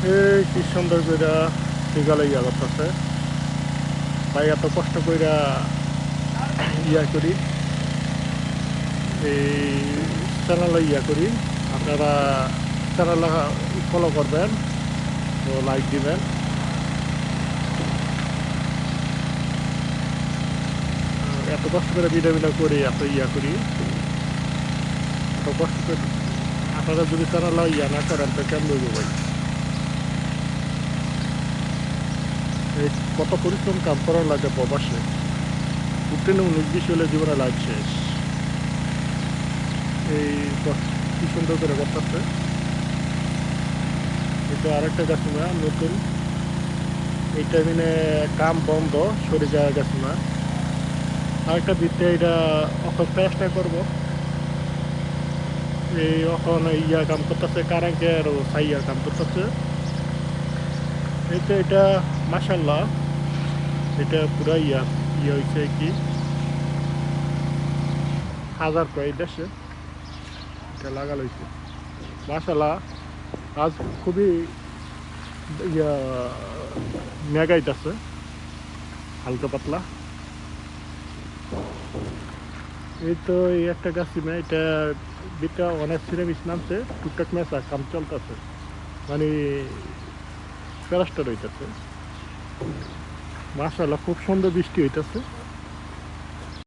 এই কি সুন্দর কইরা সিগালে ইয়া করতেছে ভাই, এত কষ্ট কইরা ইয়া করি, এই চ্যানেলে ইয়া করি। আপনারা চ্যানেলে ফলো করবেন, তো লাইক দিবেন। এত কষ্ট করে ভিডিও করি, এত ইয়া করি, এত কষ্ট করে আপনারা যদি চ্যানেলে ইয়া না করেন তো কেমন হইব ভাই? এই কত পরিশ্রম কাম করার লাগে প্রবাসে, উঠতে 19-20 হলে জীবনে লাইফ শেষ। এই কি সুন্দর করে করতেছে। এটা আরেকটা গেছে না নতুন, এই টাইমে কাম বন্ধ, সরে যাওয়া গেছে না। আরেকটা দিতে এটা এখন চেষ্টা করব। এই এখন ইয়া কাম করতেছে, কারেন্টের সাইয়া কাম করতেছে। এইটা এটা মাশাল্লাহ, এটা পুরা ইয়া ইয়ে হয়েছে কি হাজার প্রায় দেশে এটা লাগাল হয়েছে মাশাল্লাহ। আজ খুবই ইয়া মেঘাইতেছে হালকা পাতলা। এই তো এই একটা গাছ না, এটা যেটা অনেক সিনেমিস নামছে, টুকটাক মেসা কাম চলতেছে, মানে প্যারাস্টার হইতেছে মাশাল্লাহ। খুব সুন্দর বৃষ্টি হইতেছে।